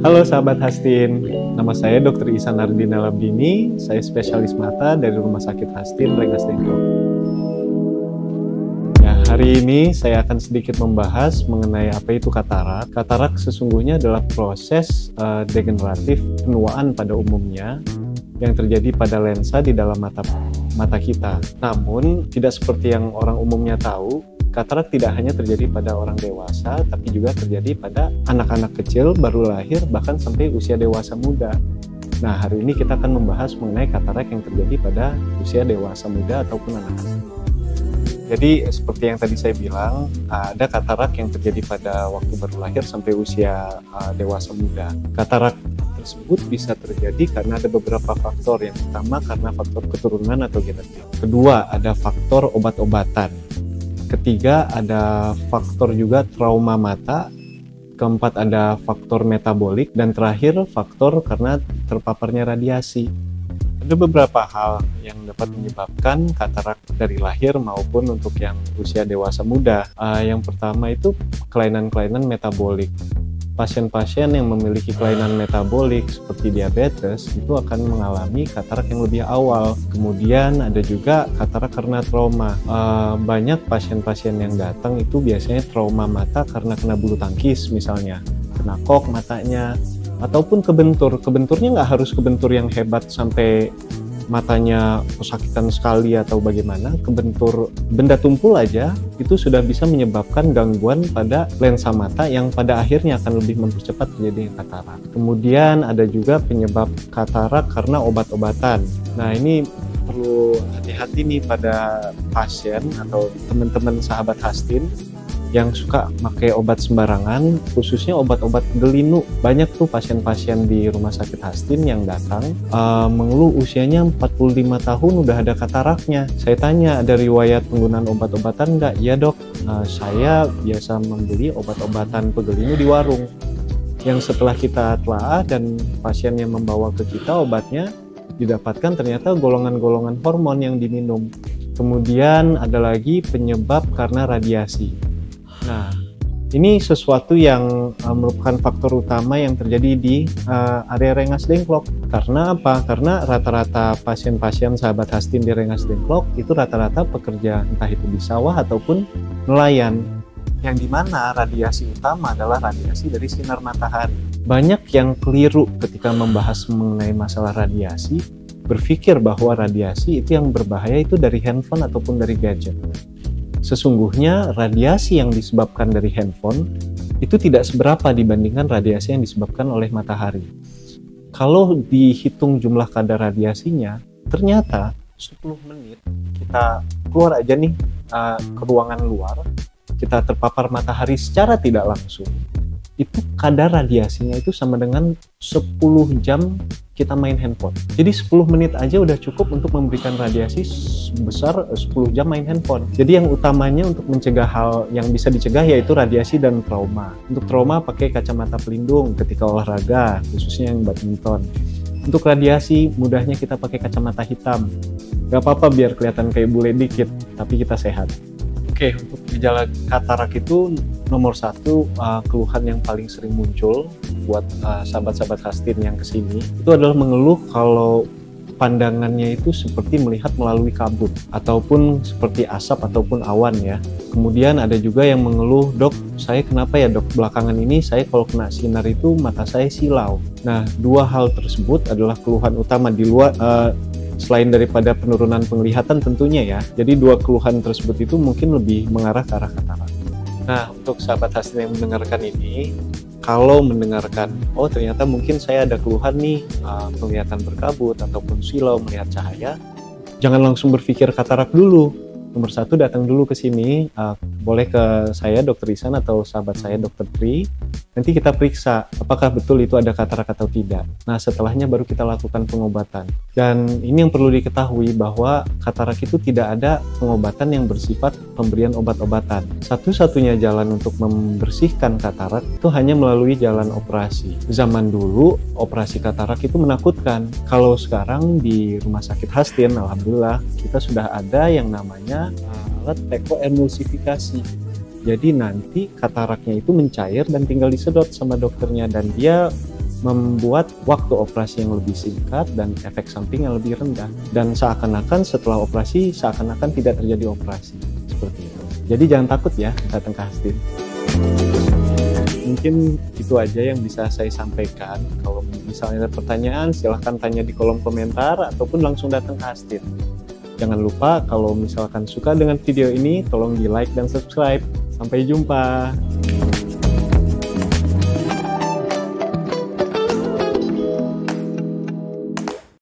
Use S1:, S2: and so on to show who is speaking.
S1: Halo sahabat Hastin, nama saya Dr. Ihsan Ardina Labdini, saya spesialis mata dari Rumah Sakit Hastin, Rengas Dengklok. Ya, hari ini saya akan sedikit membahas mengenai apa itu katarak. Katarak sesungguhnya adalah proses degeneratif penuaan pada umumnya yang terjadi pada lensa di dalam mata kita. Namun, tidak seperti yang orang umumnya tahu, katarak tidak hanya terjadi pada orang dewasa, tapi juga terjadi pada anak-anak kecil baru lahir, bahkan sampai usia dewasa muda. Nah, hari ini kita akan membahas mengenai katarak yang terjadi pada usia dewasa muda ataupun anak-anak. Jadi, seperti yang tadi saya bilang, ada katarak yang terjadi pada waktu baru lahir sampai usia dewasa muda. Katarak tersebut bisa terjadi karena ada beberapa faktor. Yang pertama, karena faktor keturunan atau genetik. Kedua, ada faktor obat-obatan. Ketiga, ada faktor juga trauma mata. Keempat, ada faktor metabolik. Dan terakhir, faktor karena terpaparnya radiasi. Ada beberapa hal yang dapat menyebabkan katarak dari lahir maupun untuk yang usia dewasa muda. Yang pertama itu kelainan-kelainan metabolik. Pasien-pasien yang memiliki kelainan metabolik seperti diabetes itu akan mengalami katarak yang lebih awal. Kemudian ada juga katarak karena trauma. Banyak pasien-pasien yang datang itu biasanya trauma mata karena kena bulu tangkis misalnya, kena kok matanya, ataupun kebentur. Kebenturnya nggak harus kebentur yang hebat sampai matanya kesakitan sekali atau bagaimana. Kebentur benda tumpul aja itu sudah bisa menyebabkan gangguan pada lensa mata yang pada akhirnya akan lebih mempercepat terjadinya katarak. Kemudian ada juga penyebab katarak karena obat-obatan. Nah, ini perlu hati-hati nih pada pasien atau teman-teman sahabat Hastin yang suka pakai obat sembarangan, khususnya obat-obat gelinu. Banyak tuh pasien-pasien di Rumah Sakit Hastin yang datang mengeluh usianya 45 tahun udah ada kataraknya. Saya tanya, ada riwayat penggunaan obat-obatan nggak? Ya dok, saya biasa membeli obat-obatan pegelinu di warung. Yang setelah kita telah dan pasien yang membawa ke kita obatnya didapatkan ternyata golongan-golongan hormon yang diminum. Kemudian ada lagi penyebab karena radiasi. Nah, ini sesuatu yang merupakan faktor utama yang terjadi di area Rengas Dengklok. Karena apa? Karena rata-rata pasien-pasien sahabat Hastin di Rengas Dengklok itu rata-rata pekerja, entah itu di sawah ataupun nelayan. Yang dimana radiasi utama adalah radiasi dari sinar matahari. Banyak yang keliru ketika membahas mengenai masalah radiasi, berpikir bahwa radiasi itu yang berbahaya itu dari handphone ataupun dari gadget. Sesungguhnya radiasi yang disebabkan dari handphone itu tidak seberapa dibandingkan radiasi yang disebabkan oleh matahari. Kalau dihitung jumlah kadar radiasinya, ternyata 10 menit kita keluar aja nih ke ruangan luar, kita terpapar matahari secara tidak langsung, itu kadar radiasinya itu sama dengan 10 jam kita main handphone. Jadi 10 menit aja udah cukup untuk memberikan radiasi sebesar 10 jam main handphone. Jadi yang utamanya untuk mencegah hal yang bisa dicegah yaitu radiasi dan trauma. Untuk trauma pakai kacamata pelindung ketika olahraga, khususnya yang badminton. Untuk radiasi mudahnya kita pakai kacamata hitam. Gak apa-apa biar kelihatan kayak bule dikit, tapi kita sehat. Oke, untuk gejala katarak itu nomor satu, keluhan yang paling sering muncul buat sahabat-sahabat Hastin yang kesini itu adalah mengeluh kalau pandangannya itu seperti melihat melalui kabut ataupun seperti asap ataupun awan ya. Kemudian ada juga yang mengeluh, dok, saya kenapa ya dok, belakangan ini saya kalau kena sinar itu mata saya silau. Nah, dua hal tersebut adalah keluhan utama di luar selain daripada penurunan penglihatan tentunya ya. Jadi dua keluhan tersebut itu mungkin lebih mengarah ke arah katarak. Nah, untuk sahabat Hastin yang mendengarkan ini, kalau mendengarkan, oh ternyata mungkin saya ada keluhan nih, penglihatan berkabut ataupun silau melihat cahaya, jangan langsung berpikir katarak dulu. Nomor satu, datang dulu ke sini, boleh ke saya Dr. Ihsan atau sahabat saya Dr. Tri. Nanti kita periksa apakah betul itu ada katarak atau tidak. Nah, setelahnya baru kita lakukan pengobatan. Dan ini yang perlu diketahui bahwa katarak itu tidak ada pengobatan yang bersifat pemberian obat-obatan. Satu-satunya jalan untuk membersihkan katarak itu hanya melalui jalan operasi. Zaman dulu operasi katarak itu menakutkan. Kalau sekarang di Rumah Sakit Hastin, alhamdulillah kita sudah ada yang namanya alat tekoemulsifikasi. Jadi nanti kataraknya itu mencair dan tinggal disedot sama dokternya, dan dia membuat waktu operasi yang lebih singkat dan efek samping yang lebih rendah. Dan seakan-akan setelah operasi, seakan-akan tidak terjadi operasi. Seperti itu. Jadi jangan takut ya datang ke Hastin. Mungkin itu aja yang bisa saya sampaikan. Kalau misalnya ada pertanyaan, silahkan tanya di kolom komentar ataupun langsung datang ke Hastin. Jangan lupa kalau misalkan suka dengan video ini, tolong di like dan subscribe. Sampai jumpa.